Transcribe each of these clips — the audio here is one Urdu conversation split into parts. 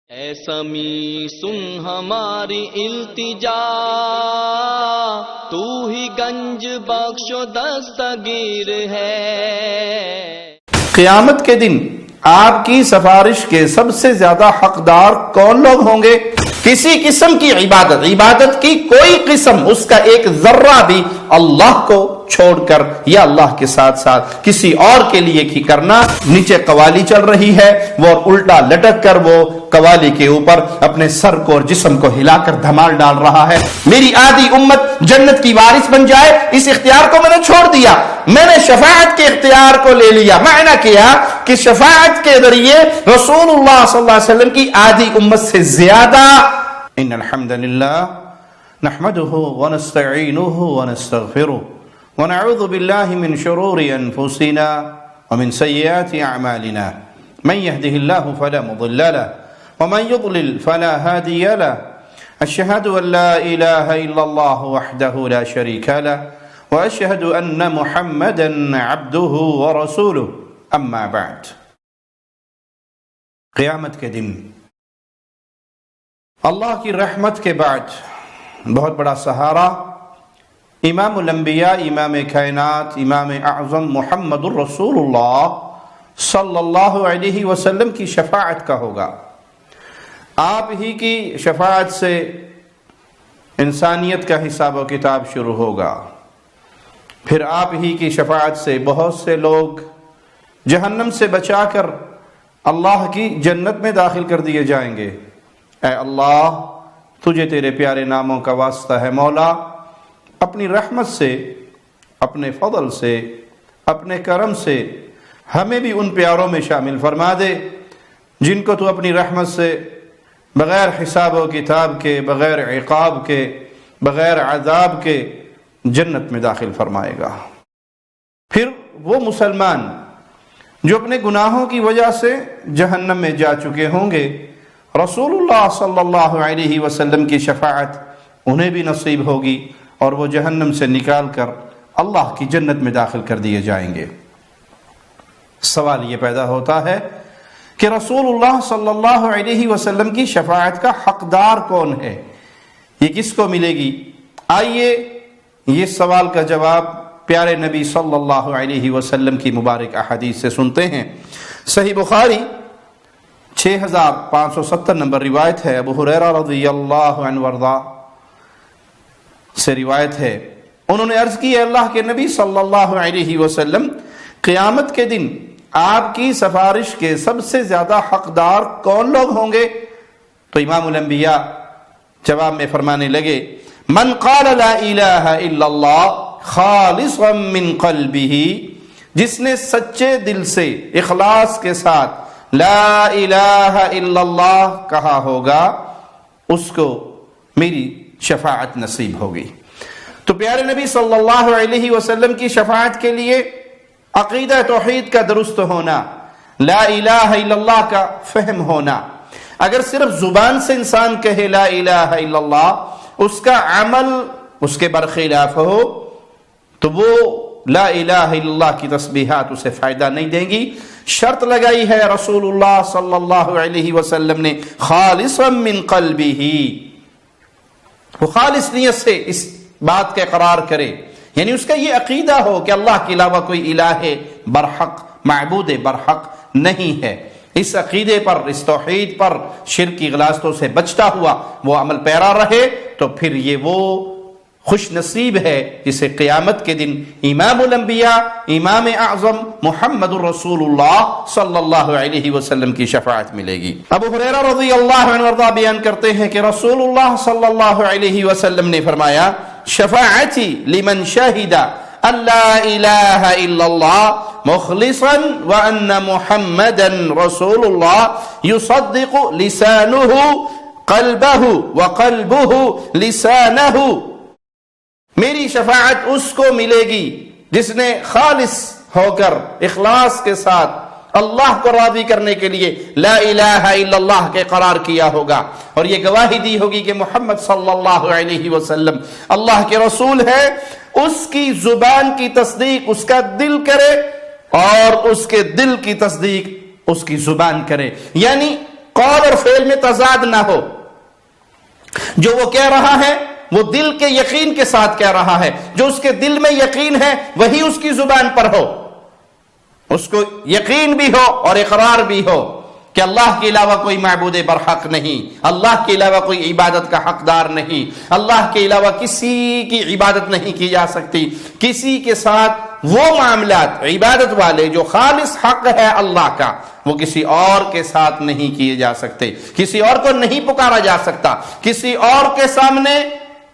اے سمیع سن ہماری التجا، تو ہی گنج بخش و دستگیر ہے۔ قیامت کے دن آپ کی سفارش کے سب سے زیادہ حقدار کون لوگ ہوں گے؟ کسی قسم کی عبادت کی کوئی قسم، اس کا ایک ذرہ بھی اللہ کو چھوڑ کر یا اللہ کے ساتھ ساتھ کسی اور کے لیے کی کرنا، نیچے قوالی چل رہی ہے وہ الٹا لٹک کر وہ قوالی کے اوپر اپنے سر کو اور جسم کو ہلا کر دھمال ڈال رہا ہے۔ میری آدھی امت جنت کی وارث بن جائے، اس اختیار کو میں نے چھوڑ دیا، میں نے شفاعت کے اختیار کو لے لیا۔ معنی کیا کہ شفاعت کے ذریعے رسول اللہ صلی اللہ علیہ وسلم کی آدھی امت سے زیادہ۔ ان الحمد للہ نحمده ونستعینه ونستغفره ونعوذ بالله من شرور انفسنا ومن سیئات اعمالنا من يهده الله فلا مضل له ومن يضلل فلا هادي له اشهد ان لا اله الا الله وحده لا شريك له واشهد ان محمدا عبده ورسوله اما بعد۔ قیامت کے دن اللہ کی رحمت کے بعد بہت بڑا سہارا امام الانبیاء، امام کائنات، امام اعظم محمد الرسول اللہ صلی اللہ علیہ وسلم کی شفاعت کا ہوگا۔ آپ ہی کی شفاعت سے انسانیت کا حساب و کتاب شروع ہوگا، پھر آپ ہی کی شفاعت سے بہت سے لوگ جہنم سے بچا کر اللہ کی جنت میں داخل کر دیے جائیں گے۔ اے اللہ، تجھے تیرے پیارے ناموں کا واسطہ ہے مولا، اپنی رحمت سے، اپنے فضل سے، اپنے کرم سے ہمیں بھی ان پیاروں میں شامل فرما دے جن کو تو اپنی رحمت سے بغیر حساب و کتاب کے، بغیر عقاب کے، بغیر عذاب کے جنت میں داخل فرمائے گا۔ پھر وہ مسلمان جو اپنے گناہوں کی وجہ سے جہنم میں جا چکے ہوں گے، رسول اللہ صلی اللہ علیہ وسلم کی شفاعت انہیں بھی نصیب ہوگی اور وہ جہنم سے نکال کر اللہ کی جنت میں داخل کر دیے جائیں گے۔ سوال یہ پیدا ہوتا ہے کہ رسول اللہ صلی اللہ علیہ وسلم کی شفاعت کا حقدار کون ہے؟ یہ کس کو ملے گی؟ آئیے یہ سوال کا جواب پیارے نبی صلی اللہ علیہ وسلم کی مبارک احادیث سے سنتے ہیں۔ صحیح بخاری 6570 نمبر روایت ہے، ابو ہریرہ رضی اللہ عنہ وارضاہ سے روایت ہے، انہوں نے عرض کی، اللہ کے نبی صلی اللہ علیہ وسلم قیامت کے دن آپ کی سفارش کے سب سے زیادہ حقدار کون لوگ ہوں گے؟ تو امام الانبیاء جواب میں فرمانے لگے، من قال لا الہ الا اللہ خالصا من قلبہ، جس نے سچے دل سے اخلاص کے ساتھ لا الہ الا اللہ کہا ہوگا، اس کو میری شفاعت نصیب ہوگی۔ تو پیارے نبی صلی اللہ علیہ وسلم کی شفاعت کے لیے عقیدہ توحید کا درست ہونا، لا الہ الا اللہ کا فہم ہونا۔ اگر صرف زبان سے انسان کہے لا الہ الا اللہ، اس کا عمل اس کے برخلاف ہو، تو وہ لا الہ الا اللہ کی تسبیحات اسے فائدہ نہیں دیں گی۔ شرط لگائی ہے رسول اللہ صلی اللہ علیہ وسلم نے، خالصا من قلبہ، وہ خالص نیت سے اس بات کا اقرار کرے، یعنی اس کا یہ عقیدہ ہو کہ اللہ کے علاوہ کوئی الہ برحق، معبود برحق نہیں ہے۔ اس عقیدے پر، اس توحید پر، شرک کی غلاظتوں سے بچتا ہوا وہ عمل پیرا رہے، تو پھر یہ وہ خوش نصیب ہے جسے قیامت کے دن امام الانبیاء، امام اعظم محمد الرسول اللہ صلی اللہ علیہ وسلم کی شفاعت ملے گی۔ ابو ہریرہ رضی اللہ عنہ وارضاہ بیان کرتے ہیں کہ رسول اللہ صلی اللہ علیہ وسلم نے فرمایا، شفاعتی لمن شہد ان لا الہ الا اللہ مخلصا وان محمدا رسول اللہ یصدق لسانہ قلبہ وقلبہ لسانہ، میری شفاعت اس کو ملے گی جس نے خالص ہو کر اخلاص کے ساتھ اللہ کو راضی کرنے کے لیے لا الہ الا اللہ کے قرار کیا ہوگا، اور یہ گواہی دی ہوگی کہ محمد صلی اللہ علیہ وسلم اللہ کے رسول ہے۔ اس کی زبان کی تصدیق اس کا دل کرے اور اس کے دل کی تصدیق اس کی زبان کرے، یعنی قول اور فعل میں تضاد نہ ہو، جو وہ کہہ رہا ہے وہ دل کے یقین کے ساتھ کہہ رہا ہے، جو اس کے دل میں یقین ہے وہی اس کی زبان پر ہو، اس کو یقین بھی ہو اور اقرار بھی ہو کہ اللہ کے علاوہ کوئی معبود برحق نہیں، اللہ کے علاوہ کوئی عبادت کا حقدار نہیں، اللہ کے علاوہ کسی کی عبادت نہیں کی جا سکتی، کسی کے ساتھ وہ معاملات عبادت والے جو خالص حق ہے اللہ کا وہ کسی اور کے ساتھ نہیں کیے جا سکتے، کسی اور کو نہیں پکارا جا سکتا، کسی اور کے سامنے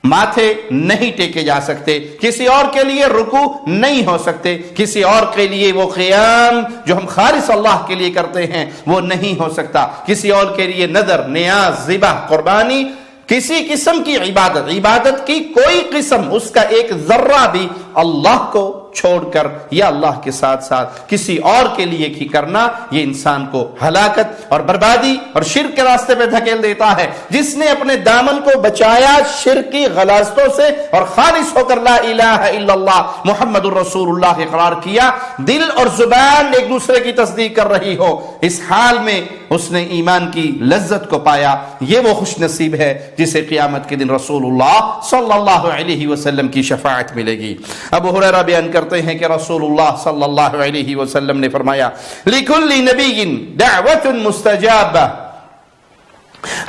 ماتھے نہیں ٹیکے جا سکتے، کسی اور کے لیے رکوع نہیں ہو سکتے، کسی اور کے لیے وہ قیام جو ہم خالص اللہ کے لیے کرتے ہیں وہ نہیں ہو سکتا، کسی اور کے لیے نذر، نیاز، ذبح، قربانی، کسی قسم کی عبادت کی کوئی قسم، اس کا ایک ذرہ بھی اللہ کو چھوڑ کر یا اللہ کے ساتھ ساتھ کسی اور کے لیے کی کرنا، یہ انسان کو ہلاکت اور بربادی اور شرک کے راستے پہ دھکیل دیتا ہے۔ جس نے اپنے دامن کو بچایا شرک کی غلاظتوں سے اور خالص ہو کر لا الہ الا اللہ محمد الرسول اللہ اقرار کیا، دل اور زبان ایک دوسرے کی تصدیق کر رہی ہو، اس حال میں اس نے ایمان کی لذت کو پایا، یہ وہ خوش نصیب ہے جسے قیامت کے دن رسول اللہ صلی اللہ علیہ وسلم کی شفاعت ملے گی۔ ابو ہریرہ بیان کرتے ہیں کہ رسول اللہ صلی اللہ علیہ وسلم نے فرمایا لِكُلِّ نَبِيٍّ دَعْوَةٌ مُسْتَجَابَةٌ،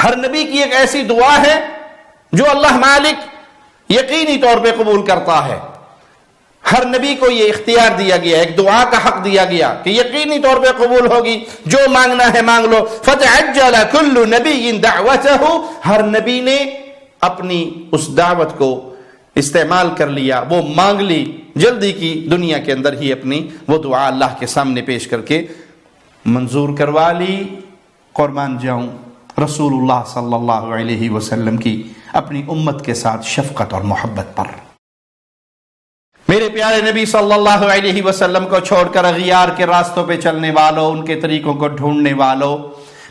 ہر نبی کی ایک ایسی دعا ہے جو اللہ مالک یقینی طور پہ قبول کرتا ہے۔ ہر نبی کو یہ اختیار دیا گیا، ایک دعا کا حق دیا گیا کہ یقینی طور پہ قبول ہوگی، جو مانگنا ہے مانگ لو۔ فَتَعَجَّلَ كُلُّ نَبِيٍّ دَعْوَتَهُ، ہر نبی نے اپنی اس دعوت کو استعمال کر لیا، وہ مانگ لی، جلدی کی دنیا کے اندر ہی اپنی وہ دعا اللہ کے سامنے پیش کر کے منظور کروا لی۔ قربان جاؤں رسول اللہ صلی اللہ علیہ وسلم کی اپنی امت کے ساتھ شفقت اور محبت پر۔ میرے پیارے نبی صلی اللہ علیہ وسلم کو چھوڑ کر اغیار کے راستوں پہ چلنے والوں، ان کے طریقوں کو ڈھونڈنے والوں،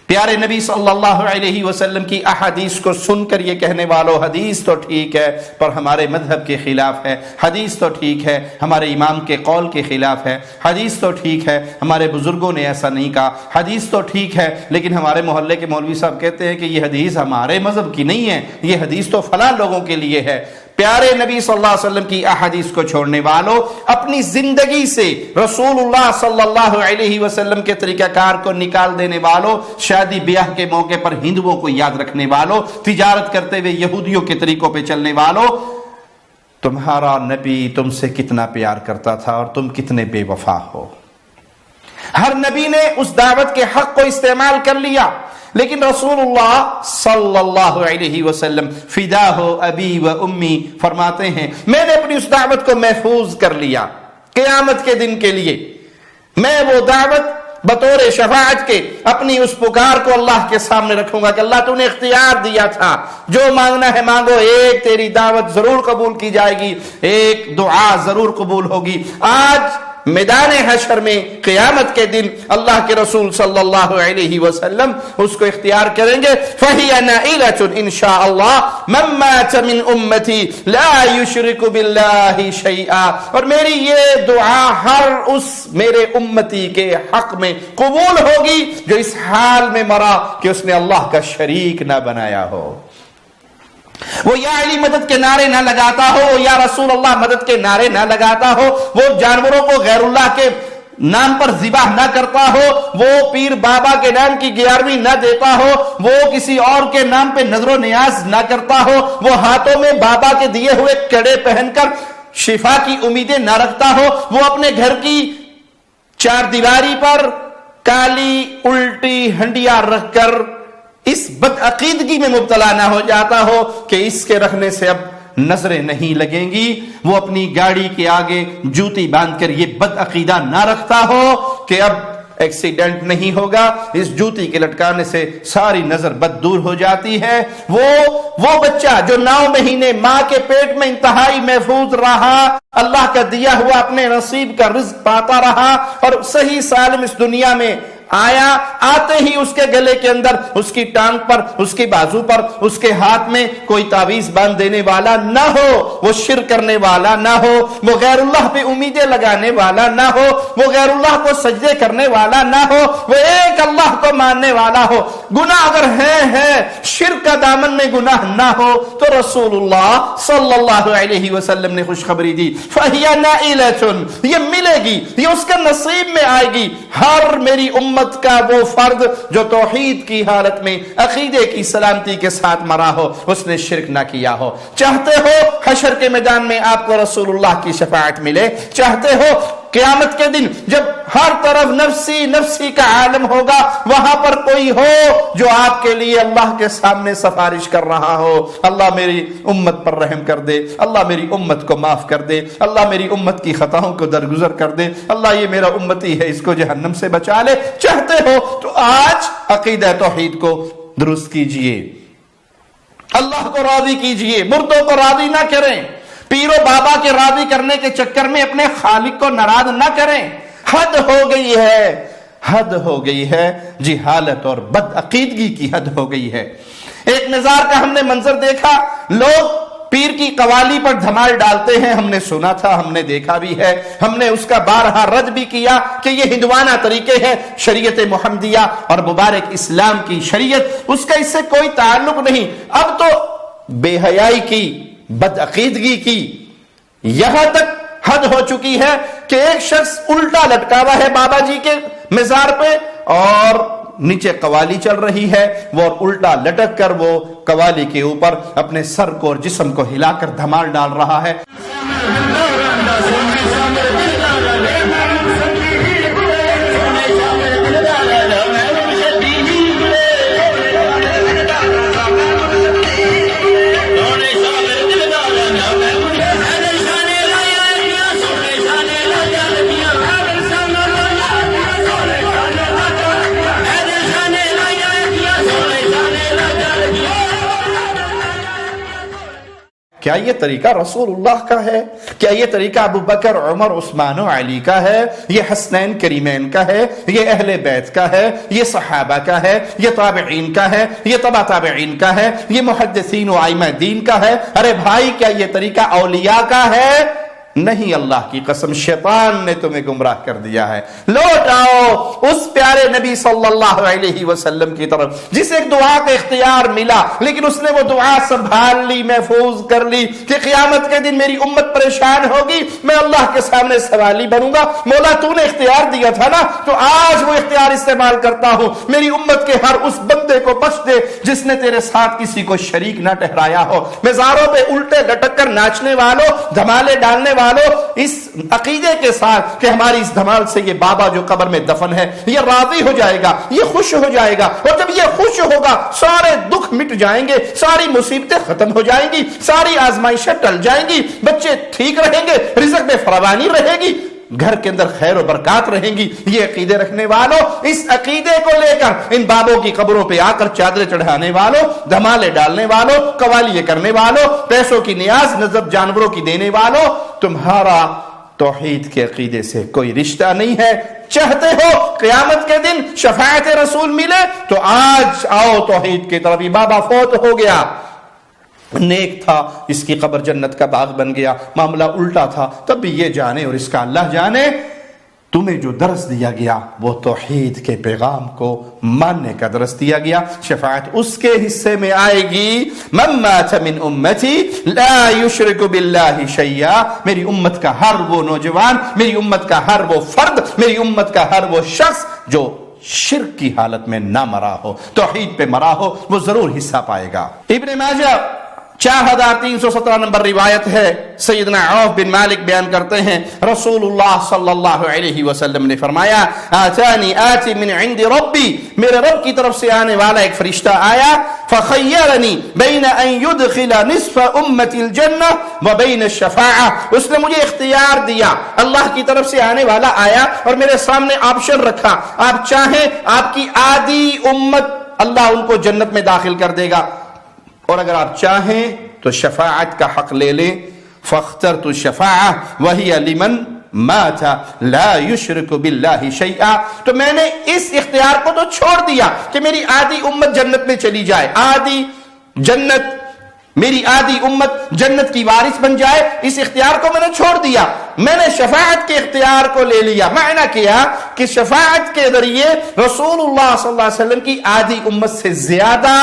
پیارے نبی صلی اللہ علیہ وسلم کی احادیث کو سن کر یہ کہنے والوں حدیث تو ٹھیک ہے پر ہمارے مذہب کے خلاف ہے، حدیث تو ٹھیک ہے ہمارے امام کے قول کے خلاف ہے، حدیث تو ٹھیک ہے ہمارے بزرگوں نے ایسا نہیں کہا، حدیث تو ٹھیک ہے لیکن ہمارے محلے کے مولوی صاحب کہتے ہیں کہ یہ حدیث ہمارے مذہب کی نہیں ہے، یہ حدیث تو فلاں لوگوں کے لیے ہے۔ پیارے نبی صلی اللہ علیہ وسلم کی احادیث کو چھوڑنے والوں، اپنی زندگی سے رسول اللہ صلی اللہ علیہ وسلم کے طریقہ کار کو نکال دینے والوں، شادی بیاہ کے موقع پر ہندوؤں کو یاد رکھنے والوں، تجارت کرتے ہوئے یہودیوں کے طریقوں پہ چلنے والوں، تمہارا نبی تم سے کتنا پیار کرتا تھا اور تم کتنے بے وفا ہو۔ ہر نبی نے اس دعوت کے حق کو استعمال کر لیا، لیکن رسول اللہ صلی اللہ علیہ وسلم فداہ ابی و امی فرماتے ہیں میں نے اپنی اس دعوت کو محفوظ کر لیا، قیامت کے دن کے لیے میں وہ دعوت بطور شفاعت کے اپنی اس پکار کو اللہ کے سامنے رکھوں گا کہ اللہ تو نے اختیار دیا تھا، جو مانگنا ہے مانگو، ایک تیری دعوت ضرور قبول کی جائے گی، ایک دعا ضرور قبول ہوگی۔ آج میدان حشر میں قیامت کے دن اللہ کے رسول صلی اللہ علیہ وسلم اس کو اختیار کریں گے، فَهِيَ نَائِلَةٌ إِن شَاءَ اللَّهُ مَن مَّاتَ مِنْ أُمَّتِي لَا يُشْرِكُ بِاللَّهِ شَيْئًا، اور میری یہ دعا ہر اس میرے امتی کے حق میں قبول ہوگی جو اس حال میں مرا کہ اس نے اللہ کا شریک نہ بنایا ہو، وہ یا علی مدد کے نعرے نہ لگاتا ہو، یا رسول اللہ مدد کے نعرے نہ لگاتا ہو، وہ جانوروں کو غیر اللہ کے نام پر ذبح نہ کرتا ہو، وہ پیر بابا کے نام کی 11ویں نہ دیتا ہو، وہ کسی اور کے نام پہ نظر و نیاز نہ کرتا ہو، وہ ہاتھوں میں بابا کے دیے ہوئے کڑے پہن کر شفا کی امیدیں نہ رکھتا ہو، وہ اپنے گھر کی چار دیواری پر کالی الٹی ہنڈیاں رکھ کر اس بدعقیدگی میں مبتلا نہ ہو جاتا ہو کہ اس کے رکھنے سے اب نظریں نہیں لگیں گی، وہ اپنی گاڑی کے آگے جوتی باندھ کر یہ بدعقیدہ نہ رکھتا ہو کہ اب ایکسیڈنٹ نہیں ہوگا، اس جوتی کے لٹکانے سے ساری نظر بد دور ہو جاتی ہے۔ وہ بچہ جو 9 مہینے ماں کے پیٹ میں انتہائی محفوظ رہا، اللہ کا دیا ہوا اپنے نصیب کا رزق پاتا رہا اور صحیح سالم اس دنیا میں آیا، آتے ہی اس کے گلے کے اندر، اس کی ٹانگ پر، اس کی بازو پر، اس کے ہاتھ میں کوئی تعویذ باندھ دینے والا نہ ہو، وہ شرک کرنے والا نہ ہو، وہ غیر اللہ پہ امیدیں لگانے والا نہ ہو، وہ غیر اللہ کو سجدے کرنے والا نہ ہو، وہ ایک اللہ کو ماننے والا ہو۔ گناہ اگر ہے شرک کا دامن میں گناہ نہ ہو تو رسول اللہ صلی اللہ علیہ وسلم نے خوشخبری دی، فَهِيَ نَائِلَةٌ، یہ ملے گی، یہ اس کا نصیب میں آئے گی۔ ہر میری امت کا وہ فرد جو توحید کی حالت میں عقیدے کی سلامتی کے ساتھ مرا ہو، اس نے شرک نہ کیا ہو۔ چاہتے ہو حشر کے میدان میں آپ کو رسول اللہ کی شفاعت ملے، چاہتے ہو قیامت کے دن جب ہر طرف نفسی نفسی کا عالم ہوگا، وہاں پر کوئی ہو جو آپ کے لیے اللہ کے سامنے سفارش کر رہا ہو، اللہ میری امت پر رحم کر دے، اللہ میری امت کو معاف کر دے، اللہ میری امت کی خطاؤں کو درگزر کر دے، اللہ یہ میرا امتی ہے، اس کو جہنم سے بچا لے، چاہتے ہو تو آج عقیدہ توحید کو درست کیجئے، اللہ کو راضی کیجئے، مردوں کو راضی نہ کریں، پیر و بابا کے راضی کرنے کے چکر میں اپنے خالق کو ناراض نہ کریں۔ حد ہو گئی ہے، حد ہو گئی ہے، جہالت اور بد عقیدگی کی حد ہو گئی ہے۔ ایک مزار کا ہم نے منظر دیکھا، لوگ پیر کی قوالی پر دھمال ڈالتے ہیں، ہم نے سنا تھا، ہم نے دیکھا بھی ہے، ہم نے اس کا بارہا رد بھی کیا کہ یہ ہندوانہ طریقے ہیں، شریعت محمدیہ اور مبارک اسلام کی شریعت اس کا اس سے کوئی تعلق نہیں۔ اب تو بے حیائی کی، بد عقیدگی کی یہاں تک حد ہو چکی ہے کہ ایک شخص الٹا لٹکا ہوا ہے بابا جی کے مزار پہ اور نیچے قوالی چل رہی ہے، وہ الٹا لٹک کر وہ قوالی کے اوپر اپنے سر کو اور جسم کو ہلا کر دھمال ڈال رہا ہے۔ کیا یہ طریقہ رسول اللہ کا ہے؟ کیا یہ طریقہ ابو بکر، عمر، عثمان و علی کا ہے؟ یہ حسنین کریمین کا ہے؟ یہ اہل بیت کا ہے؟ یہ صحابہ کا ہے؟ یہ تابعین کا ہے؟ یہ تبع تابعین کا ہے؟ یہ محدثین و ائمہ دین کا ہے؟ ارے بھائی، کیا یہ طریقہ اولیاء کا ہے؟ نہیں، اللہ کی قسم شیطان نے تمہیں گمراہ کر دیا ہے۔ لوٹ آؤ اس پیارے نبی صلی اللہ علیہ وسلم کی طرف جسے ایک دعا کا اختیار ملا، لیکن اس نے وہ دعا سنبھال لی، محفوظ کر لی کہ قیامت کے دن میری امت پریشان ہوگی، میں اللہ کے سامنے سوالی بنوں گا۔ مولا تو نے اختیار دیا تھا نا، تو آج وہ اختیار استعمال کرتا ہوں، میری امت کے ہر اس بندے کو بخش دے جس نے تیرے ساتھ کسی کو شریک نہ ٹھہرایا ہو۔ مزاروں پہ الٹے لٹک کر ناچنے والوں، دھمالے ڈالنے والوں، اس عقیدے کے ساتھ کہ ہماری اس دھمال سے یہ بابا جو قبر میں دفن ہے یہ راضی ہو جائے گا، یہ خوش ہو جائے گا، اور جب یہ خوش ہوگا سارے دکھ مٹ جائیں گے، ساری مصیبتیں ختم ہو جائیں گی، ساری آزمائشیں ٹل جائیں گی، بچے ٹھیک رہیں گے، رزق میں فراوانی رہے گی، گھر کے اندر خیر و برکات رہیں گی۔ یہ عقیدے رکھنے والوں، اس عقیدے کو لے کر ان بابوں کی قبروں پہ آ کر چادریں چڑھانے والوں، دھمالے ڈالنے والوں، قوالیے کرنے والوں، پیسوں کی نیاز نذر جانوروں کی دینے والوں، تمہارا توحید کے عقیدے سے کوئی رشتہ نہیں ہے۔ چاہتے ہو قیامت کے دن شفاعت رسول ملے تو آج آؤ توحید کی طرف۔ بابا فوت ہو گیا، نیک تھا، اس کی قبر جنت کا باغ بن گیا، معاملہ الٹا تھا، تب بھی یہ جانے اور اس کا اللہ جانے، تمہیں جو درس دیا گیا وہ توحید کے پیغام کو ماننے کا درس دیا گیا۔ شفاعت اس کے حصے میں آئے گی، من مات من امتی لا یشرک باللہ شیئا، میری امت کا ہر وہ نوجوان، میری امت کا ہر وہ فرد، میری امت کا ہر وہ شخص جو شرک کی حالت میں نہ مرا ہو، توحید پہ مرا ہو، وہ ضرور حصہ پائے گا۔ ابن ماجہ 4317 نمبر روایت ہے، سیدنا عوف بن مالک بیان کرتے ہیں رسول اللہ صلی اللہ علیہ وسلم نے فرمایا، آتانی آتی من عند ربی، میرے رب کی طرف سے آنے والا ایک فرشتہ آیا، فخیرنی بین ان یدخل نصف امت الجنہ و بین الشفاعہ، اس نے مجھے اختیار دیا، اللہ کی طرف سے آنے والا آیا اور میرے سامنے آپشن رکھا، آپ چاہیں آپ کی آدھی امت اللہ ان کو جنت میں داخل کر دے گا، اور اگر آپ چاہیں تو شفاعت کا حق لے لیں، فاخترت الشفاعہ وہی لمن مات لا یشرک باللہ شیئا، تو میں نے اس اختیار کو تو چھوڑ دیا کہ میری آدھی امت جنت میں چلی جائے، آدھی جنت، میری آدھی امت جنت کی وارث بن جائے، اس اختیار کو میں نے چھوڑ دیا، میں نے شفاعت کے اختیار کو لے لیا۔ معنی کیا کہ شفاعت کے ذریعے رسول اللہ صلی اللہ علیہ وسلم کی آدھی امت سے زیادہ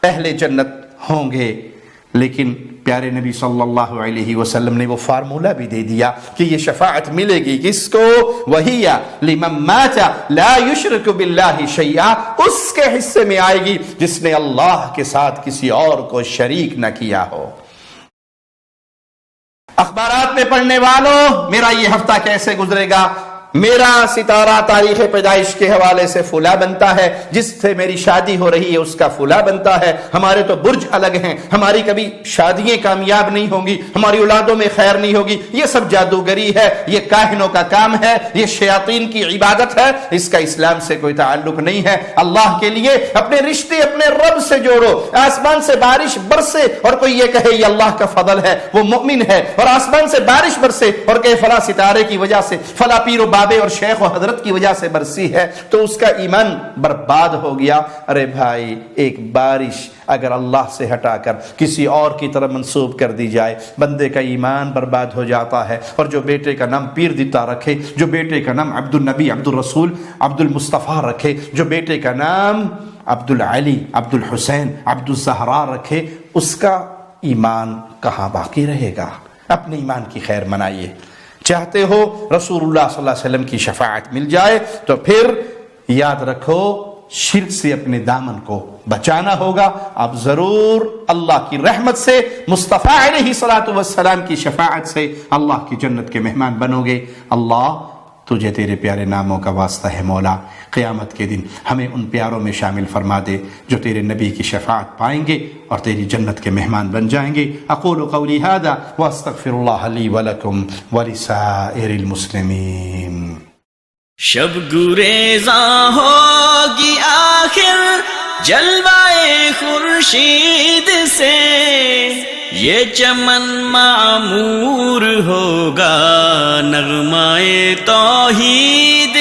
اہل جنت ہوں گے۔ لیکن پیارے نبی صلی اللہ علیہ وسلم نے وہ فارمولہ بھی دے دیا کہ یہ شفاعت ملے گی کس کو؟ وہی لمن مات لا یشرک باللہ شیئا، اس کے حصے میں آئے گی جس نے اللہ کے ساتھ کسی اور کو شریک نہ کیا ہو۔ اخبارات میں پڑھنے والوں، میرا یہ ہفتہ کیسے گزرے گا؟ میرا ستارہ تاریخ پیدائش کے حوالے سے فلاں بنتا ہے، جس سے میری شادی ہو رہی ہے اس کا فلاں بنتا ہے، ہمارے تو برج الگ ہیں، ہماری کبھی شادیاں کامیاب نہیں ہوں گی، ہماری اولادوں میں خیر نہیں ہوگی، یہ سب جادوگری ہے، یہ کاہنوں کا کام ہے، یہ شیاطین کی عبادت ہے، اس کا اسلام سے کوئی تعلق نہیں ہے۔ اللہ کے لیے اپنے رشتے اپنے رب سے جوڑو۔ آسمان سے بارش برسے اور کوئی یہ کہے یہ اللہ کا فضل ہے، وہ مؤمن ہے، اور آسمان سے بارش برسے اور کہے فلاں ستارے کی وجہ سے، فلاں پیر و بابے اور شیخ و حضرت کی وجہ سے برسی ہے، تو اس کا ایمان برباد ہو گیا۔ ارے بھائی، ایک بارش اگر اللہ سے ہٹا کر کسی اور کی طرف منسوب کر دی جائے، بندے کا ایمان برباد ہو جاتا ہے۔ اور جو بیٹے کا نام پیر دیتا رکھے، جو بیٹے کا نام عبد النبی، عبد الرسول، عبد المصطفیٰ رکھے، جو بیٹے کا نام عبد العلی، عبد الحسین، عبد الزہرا رکھے، اس کا ایمان کہاں باقی رہے گا؟ اپنے ایمان کی خیر منائیے۔ چاہتے ہو رسول اللہ صلی اللہ علیہ وسلم کی شفاعت مل جائے تو پھر یاد رکھو شرک سے اپنے دامن کو بچانا ہوگا۔ اب ضرور اللہ کی رحمت سے، مصطفیٰ علیہ الصلوۃ والسلام کی شفاعت سے اللہ کی جنت کے مہمان بنو گے۔ اللہ تجھے تیرے پیارے ناموں کا واسطہ ہے مولا، قیامت کے دن ہمیں ان پیاروں میں شامل فرما دے جو تیرے نبی کی شفاعت پائیں گے اور تیری جنت کے مہمان بن جائیں گے۔ اقول قولی ھذا واستغفر اللہ لی ولکم ولسائر المسلمین۔ شب گریزاں ہوگی آخر جلوائے خورشید سے، یہ چمن معمور ہوگا نغمائے توحید